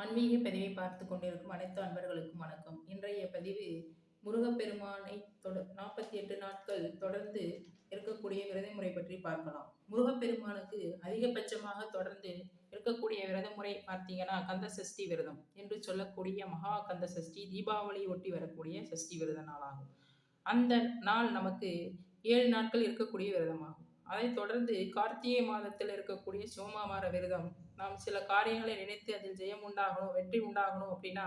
ஆன்மீக பதிவை பார்த்து கொண்டிருக்கும் அனைத்து அன்பர்களுக்கும் வணக்கம். இன்றைய பதிவு முருகப்பெருமானை 48 நாட்கள் தொடர்ந்து இருக்கக்கூடிய விரதமுறை பற்றி பார்க்கலாம். முருகப்பெருமானுக்கு அதிகபட்சமாக தொடர்ந்து இருக்கக்கூடிய விரதமுறை பார்த்தீங்கன்னா கந்த சஷ்டி விரதம் என்று சொல்லக்கூடிய மகா கந்த சஷ்டி, தீபாவளி ஒட்டி வரக்கூடிய சஷ்டி விரத நாளாகும். அந்த நாள் நமக்கு 7 நாட்கள் இருக்கக்கூடிய விரதமாகும். அதைத் தொடர்ந்து கார்த்திகை மாதத்தில் இருக்கக்கூடிய சோமவார விரதம். நாம் சில காரியங்களை நினைத்து அதில் ஜெயம் உண்டாகணும், வெற்றி உண்டாகணும் அப்படின்னா,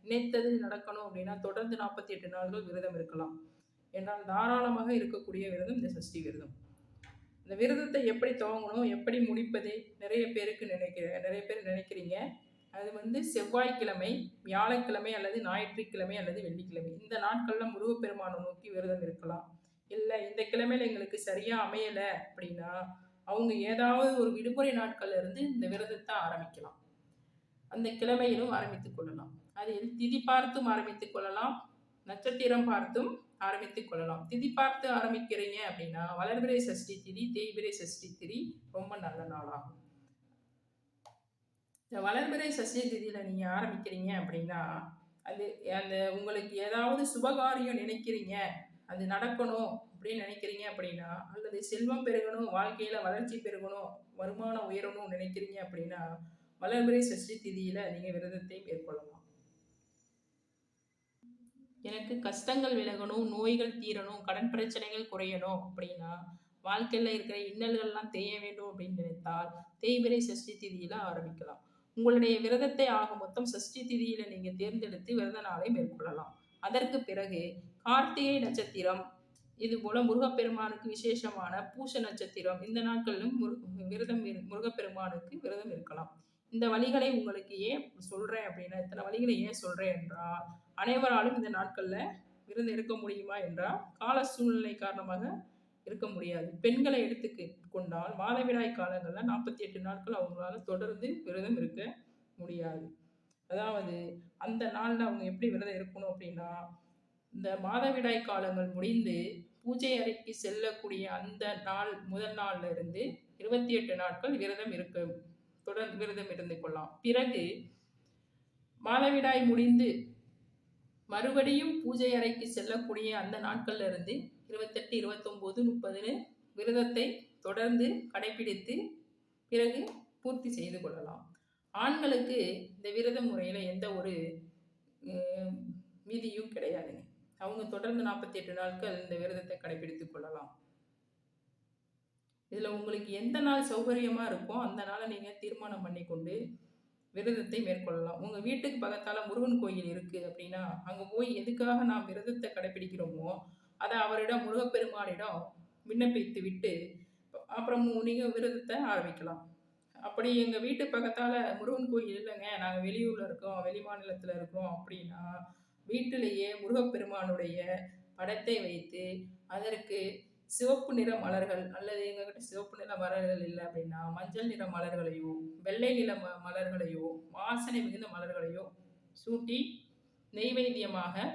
நினைத்தது நடக்கணும் அப்படின்னா தொடர்ந்து 48 நாட்கள் விரதம் இருக்கலாம் என்றால் தாராளமாக இருக்கக்கூடிய விரதம் இந்த சஷ்டி விரதம். இந்த விரதத்தை எப்படி துவங்கணும், எப்படி முடிப்பது நிறைய பேர் நினைக்கிறீங்க. அது செவ்வாய்க்கிழமை, வியாழக்கிழமை அல்லது ஞாயிற்றுக்கிழமை அல்லது வெள்ளிக்கிழமை இந்த நாட்கள்ல முருகப்பெருமானை நோக்கி விரதம் இருக்கலாம். இல்லை இந்த கிழமையில எங்களுக்கு சரியா அமையல அப்படின்னா அவங்க ஏதாவது ஒரு விடுமுறை நாட்கள்ல இருந்து இந்த விரதத்தை ஆரம்பிக்கலாம். அந்த கிழமையிலும் ஆரம்பித்துக் கொள்ளலாம். அதில் திதி பார்த்தும் ஆரம்பித்துக் கொள்ளலாம், நட்சத்திரம் பார்த்தும் ஆரம்பித்துக் கொள்ளலாம். திதி பார்த்து ஆரம்பிக்கிறீங்க அப்படின்னா வளர்பிறை சஷ்டி திதி, தேய்பிறை சஷ்டி திதி ரொம்ப நல்ல நாளாகும். இந்த வளர்பிறை சஷ்டி திதியில நீங்க ஆரம்பிக்கிறீங்க அப்படின்னா அந்த உங்களுக்கு ஏதாவது சுபகாரியம் நினைக்கிறீங்க, அது நடக்கணும் அப்படின்னு நினைக்கிறீங்க அப்படின்னா, அல்லது செல்வம் பெருகணும், வாழ்க்கையில வளர்ச்சி பெருகணும், வருமானம் உயரணும்னு நினைக்கிறீங்க அப்படின்னா வளர்பிறை சஷ்டி திதியில நீங்க விரதத்தை மேற்கொள்ளலாம். எனக்கு கஷ்டங்கள் விலகணும், நோய்கள் தீரணும், கடன் பிரச்சனைகள் குறையணும் அப்படின்னா, வாழ்க்கையில இருக்கிற இன்னல்கள்லாம் தேய வேண்டும் அப்படின்னு நினைத்தால் தேய்பிறை சஷ்டி திதியில ஆரம்பிக்கலாம். உங்களுடைய விரதத்தை ஆக மொத்தம் சஷ்டி திதியில நீங்க தேர்ந்தெடுத்து விரத நாளை மேற்கொள்ளலாம். அதற்கு பிறகு கார்த்திகை நட்சத்திரம், இது போல முருகப்பெருமானுக்கு விசேஷமான பூச நட்சத்திரம், இந்த நாட்களிலும் முருகப்பெருமானுக்கு விரதம் இருக்கலாம். இந்த வழிகளை உங்களுக்கு ஏன் சொல்றேன் அப்படின்னா, இத்தனை வழிகளை ஏன் சொல்றேன் என்றால், அனைவராலும் இந்த நாட்கள்ல விரதம் இருக்க முடியுமா என்றால் கால சூழ்நிலை காரணமாக இருக்க முடியாது. பெண்களை எடுத்துக்கு கொண்டால் மாதவிடாய் காலங்களில் 48 நாட்கள் அவங்களால தொடர்ந்து விரதம் இருக்க முடியாது. அதாவது அந்த நாளில் அவங்க எப்படி விரதம் இருக்கணும் அப்படின்னா, இந்த மாதவிடாய் காலங்கள் முடிந்து பூஜை அறைக்கு செல்லக்கூடிய அந்த நாள் முதல் நாள்ல இருந்து 28 நாட்கள் தொடர்ந்து விரதம் இருந்து கொள்ளலாம். பிறகு மாதவிடாய் முடிந்து மறுபடியும் பூஜை அறைக்கு செல்லக்கூடிய அந்த நாட்கள்ல இருந்து 28, 29, 30 விரதத்தை தொடர்ந்து கடைபிடித்து பிறகு பூர்த்தி செய்து கொள்ளலாம். ஆண்களுக்கு இந்த விரத முறையில எந்த ஒரு விதியும் கிடையாதுங்க. அவங்க தொடர்ந்து 48 நாட்கள் இந்த விரதத்தை கடைபிடித்துக் கொள்ளலாம். இதுல உங்களுக்கு எந்த நாள் சௌகரியமா இருக்கோ அந்த நாளை நீங்க தீர்மானம் பண்ணி கொண்டு விரதத்தை மேற்கொள்ளலாம். உங்க வீட்டுக்கு பக்கத்தால முருகன் கோயில் இருக்கு அப்படின்னா அங்க போய் எதுக்காக நாம் விரதத்தை கடைபிடிக்கிறோமோ அதை அவரிடம், முருகப்பெருமானிடம் விண்ணப்பித்து விட்டு அப்புறம் நீங்க விரதத்தை ஆரம்பிக்கலாம். அப்படி எங்க வீட்டு பக்கத்தால முருகன் கோயில் இல்லைங்க, நாங்க வெளியூர்ல இருக்கோம், வெளி மாநிலத்துல இருக்கோம் அப்படின்னா வீட்டிலேயே முருகப்பெருமானுடைய படத்தை வைத்து அதற்கு சிவப்பு நிற மலர்கள், அல்லது எங்ககிட்ட சிவப்பு நிற மலர்கள் இல்லை அப்படின்னா மஞ்சள் நிற மலர்களையோ வெள்ளை நிற மலர்களையோ வாசனை மிகுந்த மலர்களையோ சூட்டி நெய்வேத்தியமாக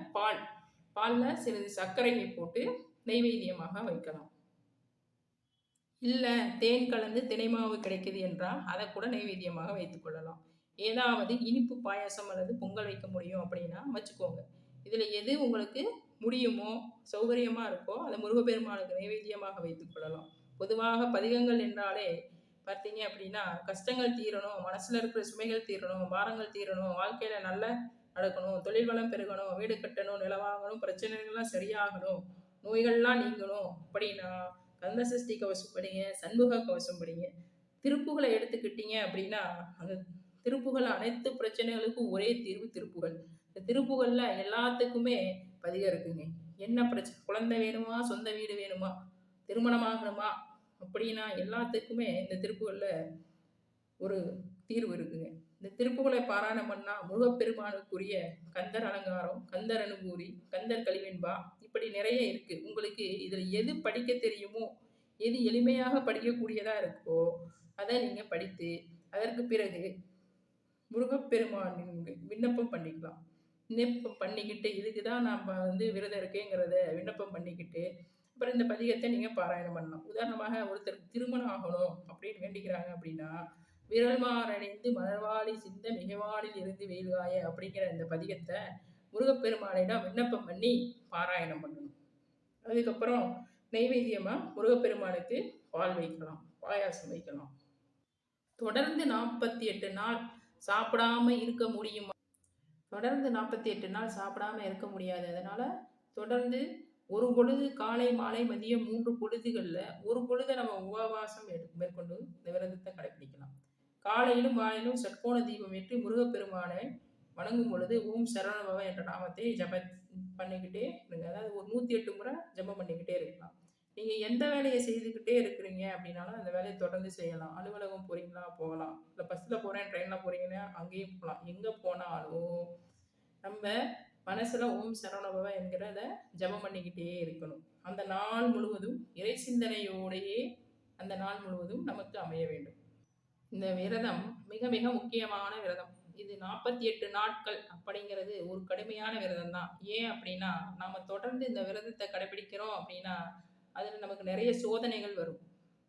பாலில் சிறிது சர்க்கரையை போட்டு நெய்வேத்தியமாக வைக்கலாம். இல்லை தேன் கலந்து தினைமாவு கிடைக்குது என்றால் அதை கூட நைவேத்தியமாக வைத்துக் கொள்ளலாம். ஏதாவது இனிப்பு பாயாசம் அல்லது பொங்கல் வைக்க முடியும் அப்படின்னா வச்சுக்கோங்க. இதில் எது உங்களுக்கு முடியுமோ சௌகரியமாக இருக்கோ அதை முருகப்பெருமானுக்கு நைவேத்தியமாக வைத்துக் கொள்ளலாம். பொதுவாக பதிகங்கள் என்றாலே பார்த்தீங்க அப்படின்னா கஷ்டங்கள் தீரணும், மனசில் இருக்கிற சுமைகள் தீரணும், பாரங்கள் தீரணும், வாழ்க்கையில் நல்ல நடக்கணும், தொழில் வளம் பெருகணும், வீடு கட்டணும், நிலவாகணும், பிரச்சனைகள்லாம் சரியாகணும், நோய்கள்லாம் நீங்கணும் அப்படின்னா கந்த சஷ்டி கவசம் படிங்க, சண்முக கவசம் படிங்க. திருப்புகளை எடுத்துக்கிட்டீங்க அப்படின்னா அந்த திருப்புகள் அனைத்து பிரச்சனைகளுக்கும் ஒரே தீர்வு திருப்புகள். இந்த திருப்புகள்ல எல்லாத்துக்குமே பதிகம் இருக்குங்க. என்ன பிரச்சனை, குழந்தை வேணுமா, சொந்த வீடு வேணுமா, திருமணமாகணுமா அப்படின்னா எல்லாத்துக்குமே இந்த திருப்புகள்ல ஒரு தீர்வு இருக்குங்க. இந்த திருப்புகளை பாராயணம் பண்ணா முருகப்பெருமானுக்குரிய கந்தர் அலங்காரம், கந்தர் அனுபூதி, கந்தர் கலிவெண்பா இப்படி நிறைய இருக்கு. உங்களுக்கு இதுல எது படிக்க தெரியுமோ, எது எளிமையாக படிக்கக்கூடியதா இருக்கோ அதை நீங்க படித்து அதற்கு பிறகு முருகப்பெருமானின் விண்ணப்பம் பண்ணிக்கலாம். விண்ணப்பம் பண்ணிக்கிட்டு இதுக்குதான் நம்ம விரதம் இருக்கேங்கிறத விண்ணப்பம் பண்ணிக்கிட்டு அப்புறம் இந்த பதிகத்தை நீங்க பாராயணம் பண்ணலாம். உதாரணமாக ஒருத்தர் திருமணம் ஆகணும் அப்படின்னு வேண்டிக்கிறாங்க அப்படின்னா விரல்மாறடைந்து மலர்வாழி சிந்த மிகவாழில் இருந்து வெயில்காய அப்படிங்கிற இந்த பதிகத்தை முருகப்பெருமானிடம் விண்ணப்பம் பண்ணி பாராயணம் பண்ணணும். அதுக்கப்புறம் நெய்வேத்தியமா முருகப்பெருமானுக்கு பால் வைக்கலாம், பாயாசம் வைக்கலாம். தொடர்ந்து 48 நாள் சாப்பிடாம இருக்க முடியுமா? தொடர்ந்து 48 நாள் சாப்பிடாம இருக்க முடியாது. அதனால தொடர்ந்து ஒரு பொழுது காலை மாலை மதியம் 3 பொழுதுகளில் ஒரு பொழுதை நம்ம உபவாசம் மேற்கொண்டு இந்த விரதத்தை கடைபிடிக்கலாம். காலையிலும் மாலையிலும் சட்கோண தீபம் ஏற்றி முருகப்பெருமானை வணங்கும் பொழுது ஓம் சரவணபவ என்ற நாமத்தை ஜப பண்ணிக்கிட்டே இருங்க. அதாவது ஒரு 108 முறை ஜபம் பண்ணிக்கிட்டே இருக்கலாம். நீங்கள் எந்த வேலையை செய்துக்கிட்டே இருக்கிறீங்க அப்படின்னாலும் அந்த வேலையை தொடர்ந்து செய்யலாம். அலுவலகம் போகிறீங்களா போகலாம், இல்லை பஸ்ஸில் போகிறேன் ட்ரெயினில் போகிறீங்கன்னா அங்கேயும் போகலாம். எங்கே போனாலும் நம்ம மனசில் ஓம் சரவணபவ என்கிறத ஜபம் பண்ணிக்கிட்டே இருக்கணும். அந்த நாள் முழுவதும் இறை சிந்தனையோடையே அந்த நாள் முழுவதும் நமக்கு அமைய வேண்டும். இந்த விரதம் மிக மிக முக்கியமான விரதம். இது 48 நாட்கள் அப்படிங்கிறது ஒரு கடுமையான விரதம் தான். ஏன் அப்படின்னா நம்ம தொடர்ந்து இந்த விரதத்தை கடைபிடிக்கிறோம் அப்படின்னா அதில் நமக்கு நிறைய சோதனைகள் வரும்.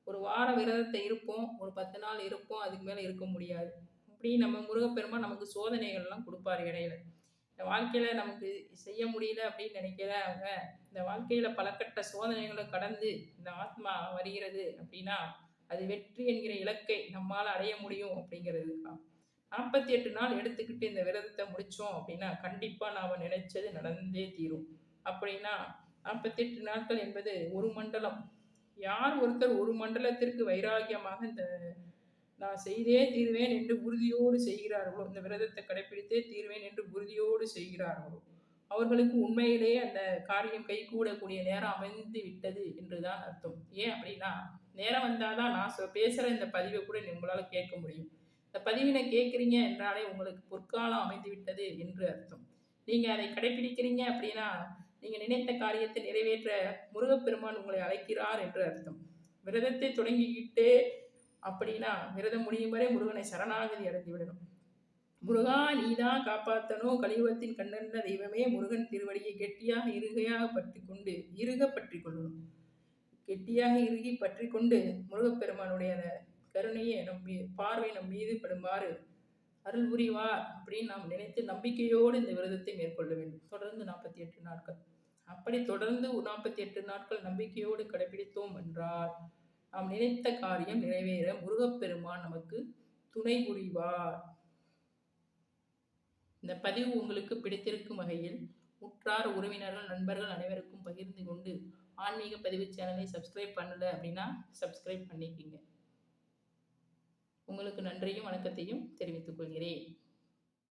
ஒரு வார விரதத்தை இருப்போம், ஒரு 10 நாள் இருப்போம், அதுக்கு மேலே இருக்க முடியாது. இப்படி நம்ம முருகப்பெருமான் நமக்கு சோதனைகள்லாம் கொடுப்பார் இடையில. இந்த வாழ்க்கையில் நமக்கு செய்ய முடியல அப்படின்னு நினைக்கிறவங்க இந்த வாழ்க்கையில் பலகட்ட சோதனைகளை கடந்து இந்த ஆத்மா வருகிறது அப்படின்னா அது வெற்றி என்கிற இலக்கை நம்மால் அடைய முடியும் அப்படிங்கிறது தான். 48 நாள் எடுத்துக்கிட்டு இந்த விரதத்தை முடித்தோம் அப்படின்னா கண்டிப்பாக நாம் நினைச்சது நடந்தே தீரும். அப்படின்னா 48 நாட்கள் என்பது ஒரு மண்டலம். யார் ஒருத்தர் ஒரு மண்டலத்திற்கு வைராகியமாக இந்த நான் செய்தே தீர்வேன் என்று உறுதியோடு செய்கிறார்களோ, இந்த விரதத்தை கடைபிடித்தே தீர்வேன் என்று உறுதியோடு செய்கிறார்களோ, அவர்களுக்கு உண்மையிலேயே அந்த காரியம் கைகூடக்கூடிய நேரம் அமைந்து விட்டது என்றுதான் அர்த்தம். ஏன் அப்படின்னா நேரம் வந்தாதான் நான் பேசுகிற இந்த பதிவை கூட உங்களால் கேட்க முடியும். இந்த பதிவினை கேட்குறீங்க என்றாலே உங்களுக்கு பொற்காலம் அமைந்து விட்டது என்று அர்த்தம். நீங்கள் அதை கடைபிடிக்கிறீங்க அப்படின்னா நீங்கள் நினைத்த காரியத்தை நிறைவேற்ற முருகப்பெருமான் உங்களை அழைக்கிறார் என்று அர்த்தம். விரதத்தை தொடங்கிக்கிட்டே அப்படின்னா விரதம் முடியும் வரை முருகனை சரணாகதி அடைந்து விடணும். முருகா நீதான் காப்பாற்றணும், கலியுகத்தின் கண்ணென்ன தெய்வமே, முருகன் திருவடியை கெட்டியாக இறுகையாக பற்றி கொண்டு கொள்ளணும். கெட்டியாக இறுகி பற்றி கொண்டு முருகப்பெருமானுடைய கருணையை பார்வை நம் மீது படுமாறு அருள் புரிவார் அப்படின்னு நாம் நினைத்து நம்பிக்கையோடு இந்த விரதத்தை மேற்கொள்ள வேண்டும். தொடர்ந்து 48 நாட்கள். அப்படி தொடர்ந்து 48 நாட்கள் நம்பிக்கையோடு கடைபிடித்தோம் என்றால் நாம் நினைத்த காரியம் நிறைவேற முருகப்பெருமான் நமக்கு துணை புரிவார். இந்த பதிவு உங்களுக்கு பிடித்திருக்கும் வகையில் உற்றார் உறவினர்கள் நண்பர்கள் அனைவருக்கும் பகிர்ந்து கொண்டு ஆன்மீக பதிவு சேனலை சப்ஸ்கிரைப் பண்ணல அப்படின்னா சப்ஸ்கிரைப் பண்ணிக்கிங்க. உங்களுக்கு நன்றியும் வணக்கத்தையும் தெரிவித்துக் கொள்கிறேன்.